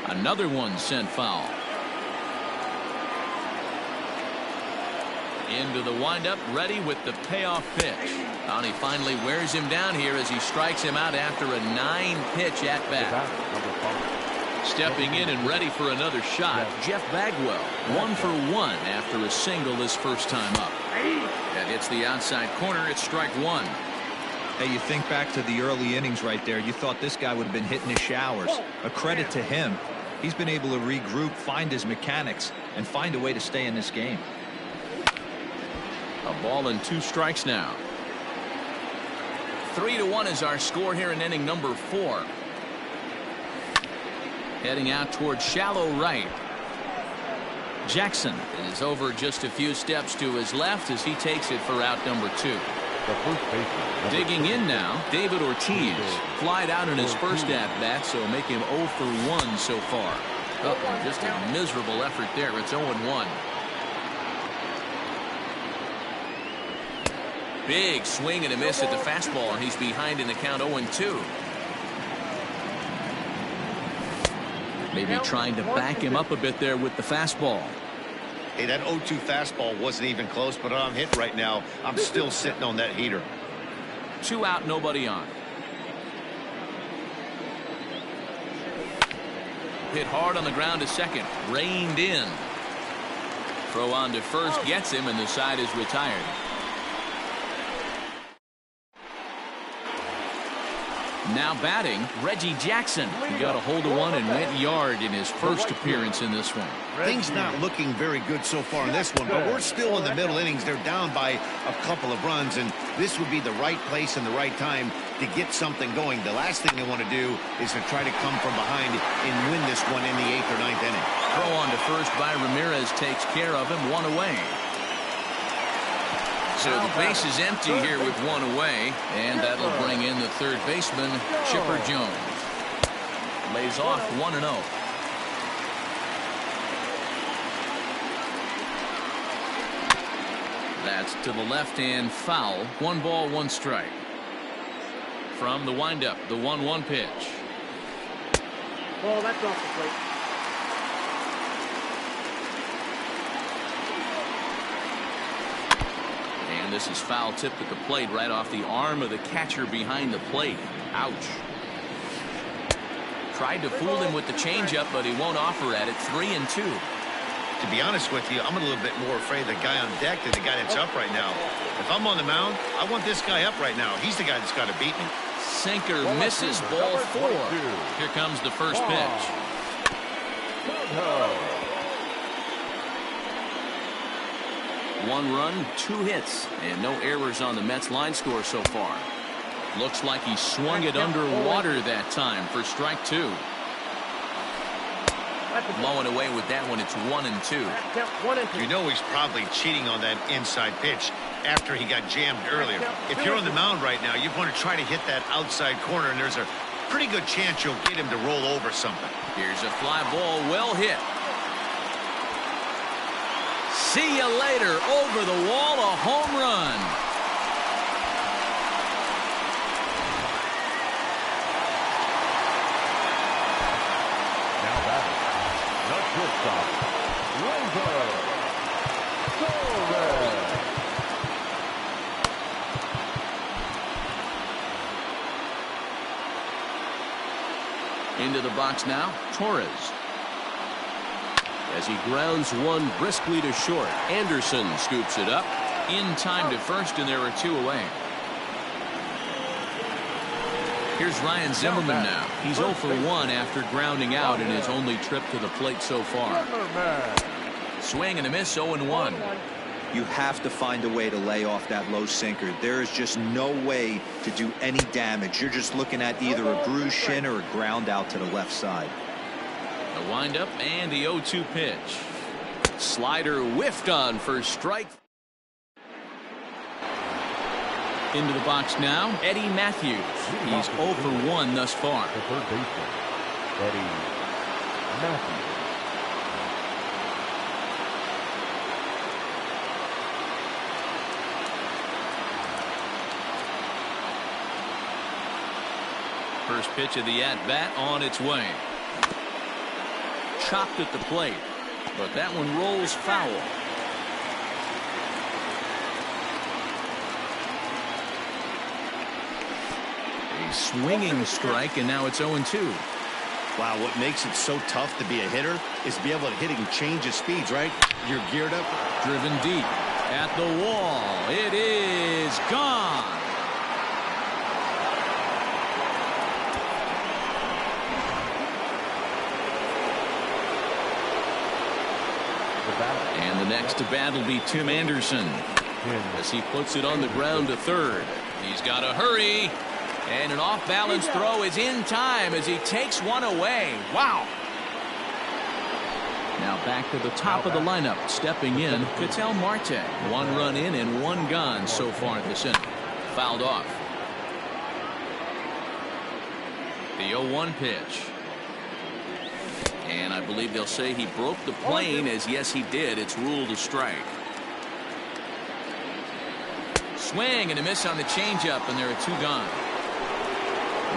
Another one sent foul. Into the windup, ready with the payoff pitch. And he finally wears him down here as he strikes him out after a 9-pitch at bat. Stepping in and ready for another shot, Jeff Bagwell, 1 for 1 after a single his first time up. That hits the outside corner. It's strike 1. Hey, you think back to the early innings right there. You thought this guy would have been hitting his showers. A credit to him. He's been able to regroup, find his mechanics, and find a way to stay in this game. A ball and 2 strikes now. 3-1 is our score here in inning number 4. Heading out towards shallow right. Jackson is over just a few steps to his left as he takes it for out number 2. Digging in now, David Ortiz. Flied out in his first at-bat, so make him 0 for 1 so far. Oh, just a miserable effort there. It's 0-1. Big swing and a miss at the fastball, and he's behind in the count 0-2. Maybe trying to back him up a bit there with the fastball. Hey, that 0-2 fastball wasn't even close, but I'm hit right now. I'm still sitting on that heater. 2 out, nobody on. Hit hard on the ground to second. Reined in. Throw on to first gets him, and the side is retired. Now batting, Reggie Jackson. He got a hold of one and went yard in his first appearance in this one. Things not looking very good so far in this one, but we're still in the middle innings. They're down by a couple of runs, and this would be the right place and the right time to get something going. The last thing they want to do is to try to come from behind and win this one in the 8th or 9th inning. Throw on to first by Ramirez takes care of him. 1 away. So the base is empty here with 1 away, and that'll bring in the third baseman, Chipper Jones. Lays off 1-0. That's to the left and foul. 1 ball, 1 strike. From the windup, the 1-1 pitch. Ball, that's off the plate. And this is foul tipped at the plate right off the arm of the catcher behind the plate. Ouch. Tried to fool him with the changeup, but he won't offer at it. 3-2. To be honest with you, I'm a little bit more afraid of the guy on deck than the guy that's up right now. If I'm on the mound, I want this guy up right now. He's the guy that's got to beat me. Sinker misses, ball 4. Here comes the first pitch. 1 run, 2 hits, and no errors on the Mets line score so far. Looks like he swung it underwater that time for strike 2. Blowing away with that one. It's 1-2. You know he's probably cheating on that inside pitch after he got jammed earlier. If you're on the mound right now, you want to try to hit that outside corner, and there's a pretty good chance you'll get him to roll over something. Here's a fly ball, well hit. See you later. Over the wall, a home run. Now batting, the shortstop, Into the box now, Torres. As he grounds one briskly to short, Anderson scoops it up in time to first, and there are 2 away. Here's Ryan Zimmerman now. He's 0 for 1 after grounding out in his only trip to the plate so far. Swing and a miss, 0-1. You have to find a way to lay off that low sinker. There is just no way to do any damage. You're just looking at either a bruised shin or a ground out to the left side. The windup and the 0-2 pitch. Slider whiffed on for strike. Into the box now, Eddie Matthews. He's 0 for 1 thus far. The third baseman, Eddie Matthews. First pitch of the at-bat on its way. Chopped at the plate, but that one rolls foul. A swinging strike, and now it's 0-2. Wow, what makes it so tough to be a hitter is to be able to hit and change his speeds, right? You're geared up. Driven deep at the wall. It is gone. And the next to bat will be Tim Anderson as he puts it on the ground to third. He's got to hurry, and an off-balance throw is in time as he takes one away. Wow. Now back to the top of the lineup, stepping in, Ketel Marte. 1 run in and 1 gone so far this inning. Fouled off. The 0-1 pitch. And I believe they'll say he broke the plane, as yes he did. It's ruled a strike. Swing and a miss on the changeup, and there are 2 gone.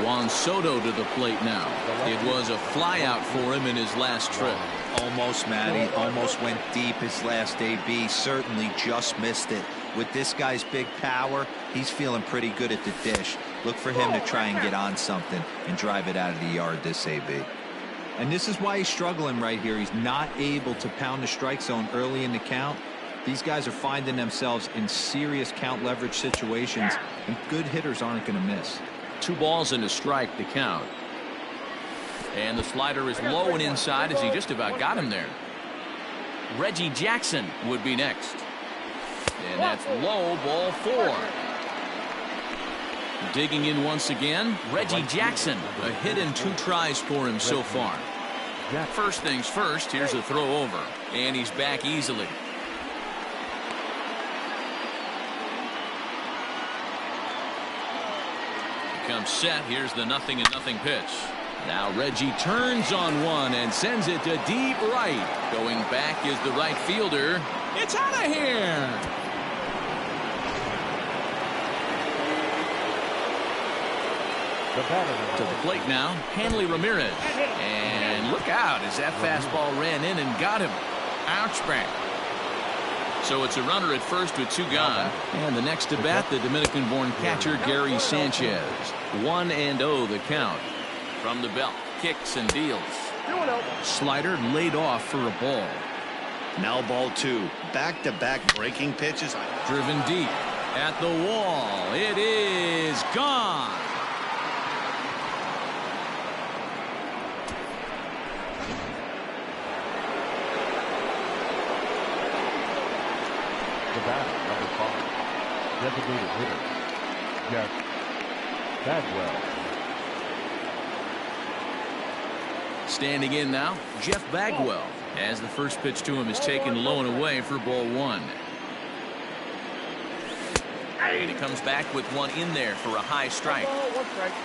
Juan Soto to the plate now. It was a flyout for him in his last trip. Almost, Matty. Almost went deep his last AB. Certainly just missed it. With this guy's big power, he's feeling pretty good at the dish. Look for him to try and get on something and drive it out of the yard this AB. And this is why he's struggling right here. He's not able to pound the strike zone early in the count. These guys are finding themselves in serious count leverage situations, and good hitters aren't going to miss. 2 balls and a strike to count. And the slider is low and inside as he just about got him there. Reggie Jackson would be next. And that's low, ball 4. Digging in once again, Reggie Jackson. A hit and 2 tries for him so far. First things first, here's a throw over, and he's back easily. Comes set. Here's the 0-0 pitch. Now Reggie turns on one and sends it to deep right. Going back is the right fielder. It's out of here. To the plate now, Hanley Ramirez. And look out as that fastball ran in and got him. Ouch bang. So it's a runner at first with 2 gone. And the next to bat, the Dominican-born catcher Gary Sanchez. 1-0 the count. From the belt, kicks and deals. Slider laid off for a ball. Now ball 2. Back-to-back breaking pitches. Driven deep at the wall. It is gone. The batter, number 5, designated hitter, Jeff Bagwell. Standing in now, Jeff Bagwell, as the first pitch to him is taken low and away for ball 1. And he comes back with one in there for a high strike.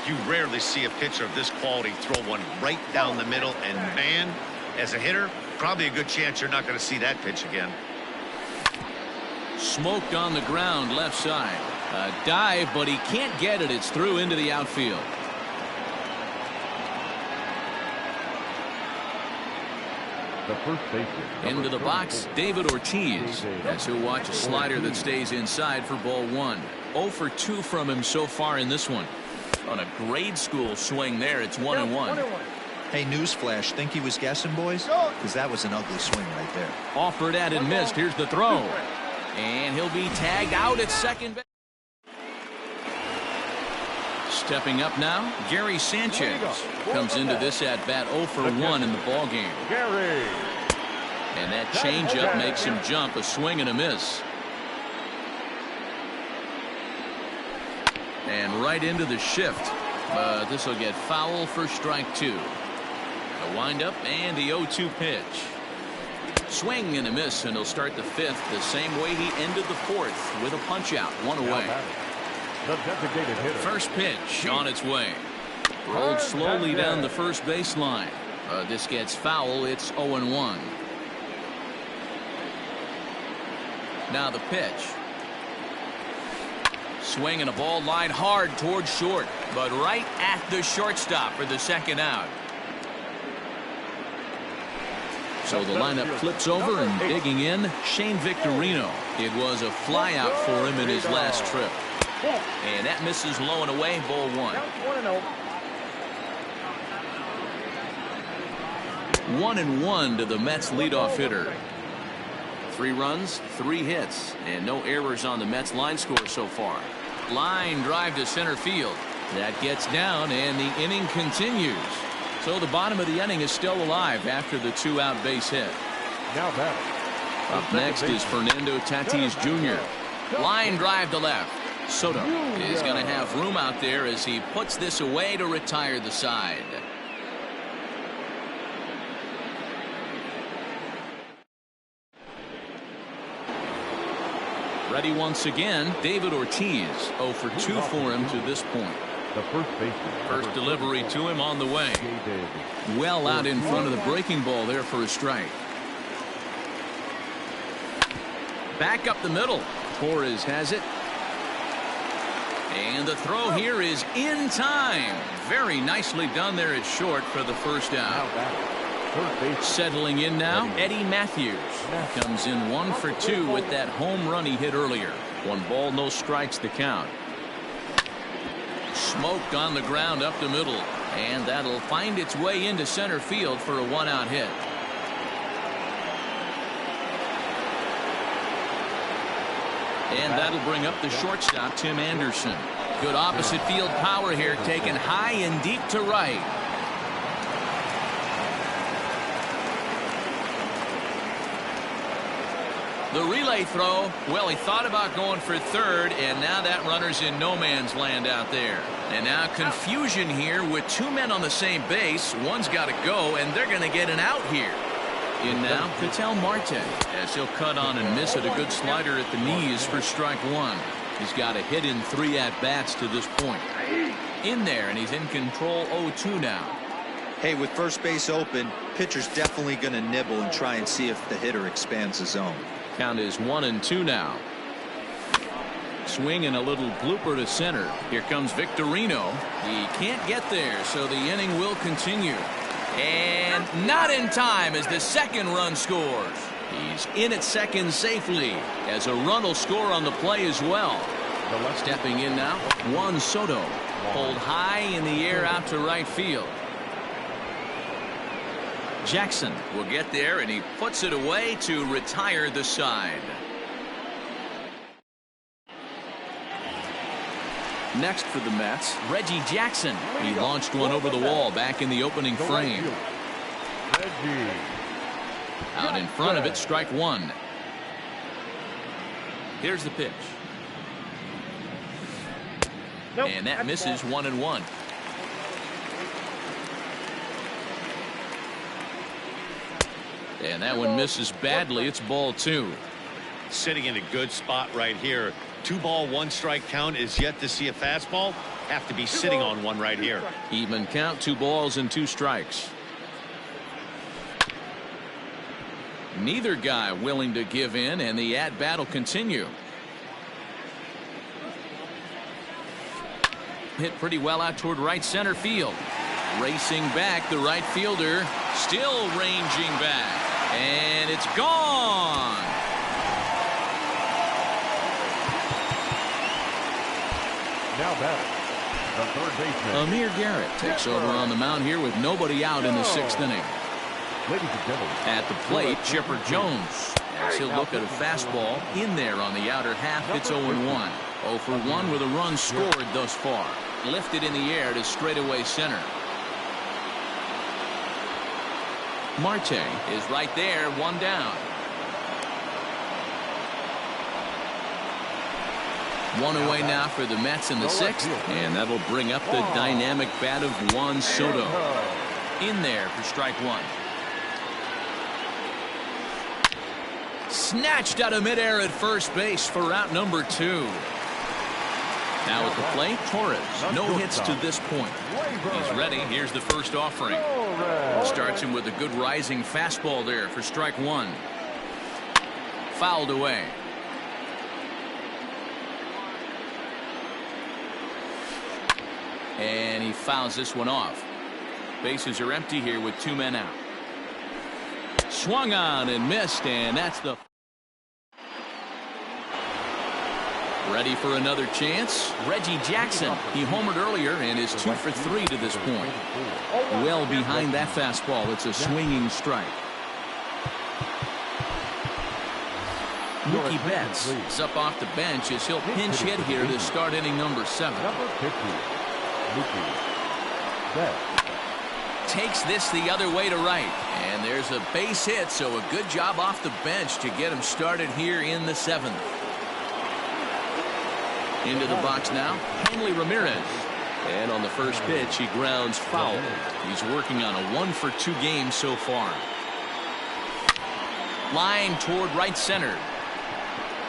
You rarely see a pitcher of this quality throw one right down the middle, and man, as a hitter, probably a good chance you're not going to see that pitch again. Smoked on the ground left side. A dive, but he can't get it. It's through into the outfield. The first baseman. Into the box, David Ortiz. As he'll watch a slider that stays inside for ball 1. 0 for 2 from him so far in this one. On a grade school swing there, it's 1-1. Hey, newsflash, think he was guessing, boys? Because that was an ugly swing right there. Offered at and missed. Here's the throw. And he'll be tagged out at second base. Stepping up now, Gary Sanchez comes into this at bat 0 for 1 in the ball game. Gary. And that changeup makes him jump. A swing and a miss. And right into the shift. But this will get foul for strike 2. A windup and the 0-2 pitch. Swing and a miss, and he'll start the 5th the same way he ended the 4th with a punch out. 1 away. The designated hitter. First pitch on its way. Rolled slowly down the first baseline. This gets foul. It's 0-1. Now the pitch. Swing and a ball lined hard towards short, but right at the shortstop for the second out. So the lineup flips over, and digging in, Shane Victorino. It was a fly out for him in his last trip. And that misses low and away, ball 1. 1-1 to the Mets leadoff hitter. 3 runs, 3 hits, and no errors on the Mets line score so far. Line drive to center field. That gets down, and the inning continues. So the bottom of the inning is still alive after the 2-out base hit. Now batting. Up next is Fernando Tatis Jr. Line drive to left. Soto is going to have room out there as he puts this away to retire the side. Ready once again, David Ortiz. 0 for 2 for him to this point. The first baseman. First delivery to him on the way. Well out in front of the breaking ball there for a strike. Back up the middle. Torres has it. And the throw here is in time. Very nicely done there at short for the first out. Settling in now, Eddie Matthews. Comes in 1 for 2 with that home run he hit earlier. 1 ball, no strikes to count. Smoked on the ground up the middle. And that'll find its way into center field for a 1-out hit. And that'll bring up the shortstop, Tim Anderson. Good opposite field power here, taken high and deep to right. The relay throw, well, he thought about going for third, and now that runner's in no man's land out there. And now confusion here with 2 men on the same base. One's got to go, and they're going to get an out here. In now, Ketel Marte, as he'll cut on and miss it. A good slider at the knees for strike 1. He's got a hit in 3 at-bats to this point. In there, and he's in control 0-2 now. Hey, with first base open, pitcher's definitely going to nibble and try and see if the hitter expands the zone. Count is 1-2 now. Swing and a little blooper to center. Here comes Victorino. He can't get there, so the inning will continue. And not in time as the second run scores. He's in at second safely as a run will score on the play as well. Stepping in now, Juan Soto. Pulled high in the air out to right field. Jackson will get there, and he puts it away to retire the side. Next for the Mets, Reggie Jackson. He launched one over the wall back in the opening frame. Out in front of it, strike 1. Here's the pitch. And that misses 1-1. And that one misses badly. It's ball 2. Sitting in a good spot right here. 2 ball, 1 strike count is yet to see a fastball. Have to be sitting on one right here. Even count, 2 balls and 2 strikes. Neither guy willing to give in, and the at-bat will continue. Hit pretty well out toward right center field. Racing back, the right fielder still ranging back. And it's gone. Now batting, the third baseman. Amir Garrett takes over on the mound here with nobody out in the 6th inning. Ladies and gentlemen, At the plate, Chipper Jones. As he'll look at a fastball in there on the outer half. It's 0-1. 0 for 1 with a run scored thus far. Lifted in the air to straightaway center. Marte is right there, one down. One away now for the Mets in the sixth, and that'll bring up the dynamic bat of Juan Soto. In there for strike one. Snatched out of midair at first base for out number 2. Now at the plate, Torres. No hits to this point. He's ready. Here's the first offering. Starts him with a good rising fastball there for strike one. Fouled away. And he fouls this one off. Bases are empty here with 2 men out. Swung on and missed, and that's the... Ready for another chance. Reggie Jackson. He homered earlier and is 2 for 3 to this point. Well behind that fastball. It's a swinging strike. Mookie Betts is up off the bench as he'll pinch hit here to start inning number 7. Takes this the other way to right, and there's a base hit, so a good job off the bench to get him started here in the 7th. Into the box now, Hanley Ramirez, and on the first pitch he grounds foul. He's working on a 1 for 2 game so far. Line toward right center,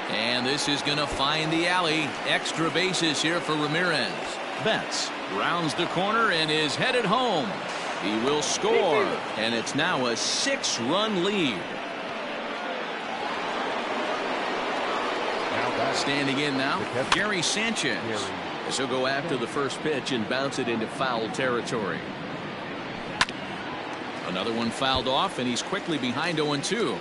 and this is going to find the alley. Extra bases here for Ramirez. Betts rounds the corner and is headed home. He will score, and it's now a 6-run lead. Standing in now, Gary Sanchez. He'll go after the first pitch and bounce it into foul territory. Another one fouled off, and he's quickly behind 0-2.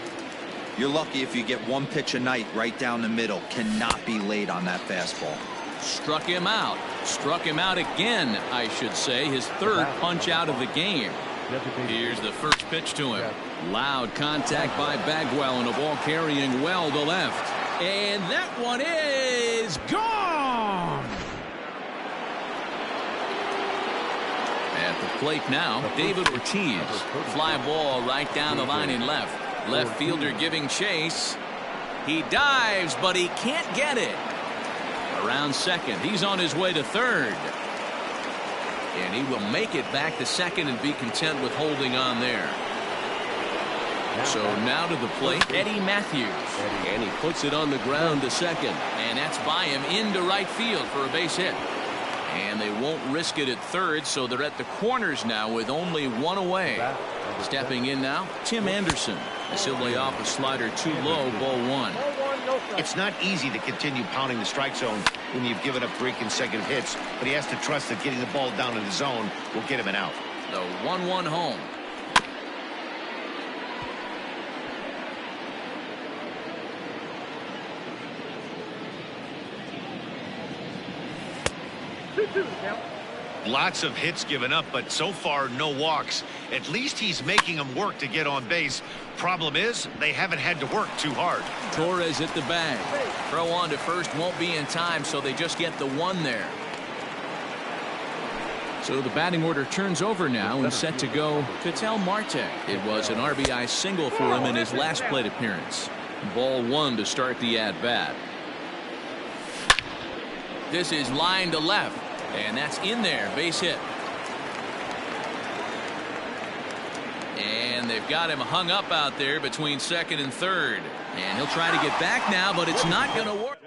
You're lucky if you get 1 pitch a night right down the middle. Cannot be late on that fastball. Struck him out. Struck him out again, I should say. His 3rd punch out of the game. Here's the first pitch to him. Loud contact by Bagwell, and a ball carrying well to left. And that one is gone. At the plate now, David Ortiz. Fly ball right down the line in left. Left fielder giving chase. He dives, but he can't get it. Around second, he's on his way to third. And he will make it back to second and be content with holding on there. So now to the plate, Eddie Matthews. And he puts it on the ground to second. And that's by him into right field for a base hit. And they won't risk it at third, so they're at the corners now with only 1 away. Stepping in now, Tim Anderson. As he'll lay off a slider too low, ball 1. It's not easy to continue pounding the strike zone when you've given up 3 consecutive hits, but he has to trust that getting the ball down in the zone will get him an out. The 1-1 home. Lots of hits given up, but so far no walks. At least he's making them work to get on base. Problem is, they haven't had to work too hard. Torres at the bag. Throw on to first won't be in time, so they just get the 1 there. So the batting order turns over now and set to go Ketel Marte. It was an RBI single for him in his last plate appearance. Ball 1 to start the at-bat. This is line to left. And that's in there, base hit. And they've got him hung up out there between second and third. And he'll try to get back now, but it's not going to work.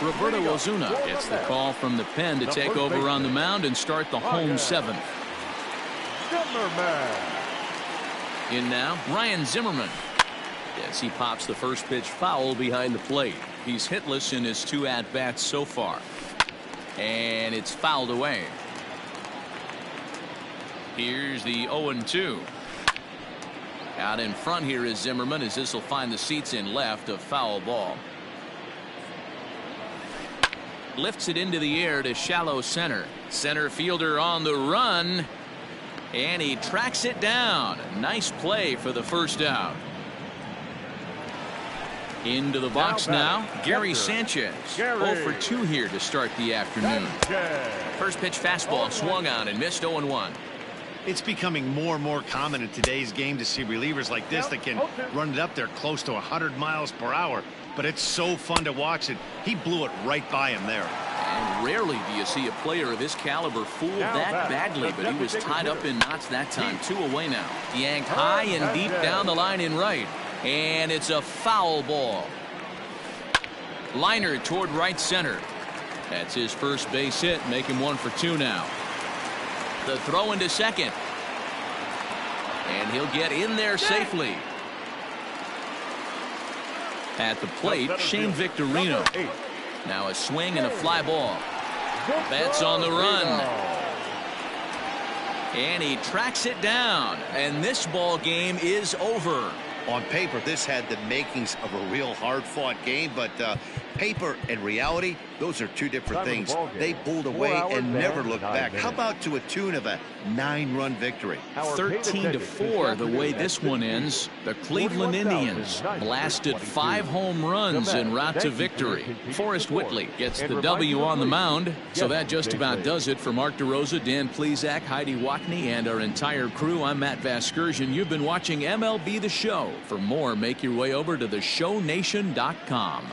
Roberto Ozuna gets the call from the pen to take over on the mound and start the home 7th. In now, Ryan Zimmerman. As he pops the first pitch foul behind the plate. He's hitless in his 2 at-bats so far. And it's fouled away. Here's the 0-2. Out in front here is Zimmerman, as this will find the seats in left. A foul ball. Lifts it into the air to shallow center. Center fielder on the run. And he tracks it down. Nice play for the first out. Into the box now, Gary Sanchez. 0 for 2 here to start the afternoon. First pitch fastball swung on and missed 0-1. It's becoming more and more common in today's game to see relievers like this that can run it up there close to 100 miles per hour. But it's so fun to watch it. He blew it right by him there. And rarely do you see a player of his caliber fooled that badly, but he was tied up in knots that time. 2 away now. Yanked high and deep down the line in right. And it's a foul ball. Liner toward right center. That's his first base hit, make him 1 for 2 now. The throw into second. And he'll get in there safely. At the plate, Shane Victorino. Now a swing and a fly ball. That's on the run. And he tracks it down. And this ball game is over. On paper, this had the makings of a real hard-fought game, but paper and reality, those are two different things. They pulled away and never looked back. How about to a tune of a 9-run victory? 13-4 the way this one ends. The Cleveland Indians blasted 5 home runs en route to victory. Forrest Whitley gets the W on the mound. So that just about does it for Mark DeRosa, Dan Plesac, Heidi Wackney, and our entire crew. I'm Matt Vasgersian. You've been watching MLB The Show. For more, make your way over to theshownation.com.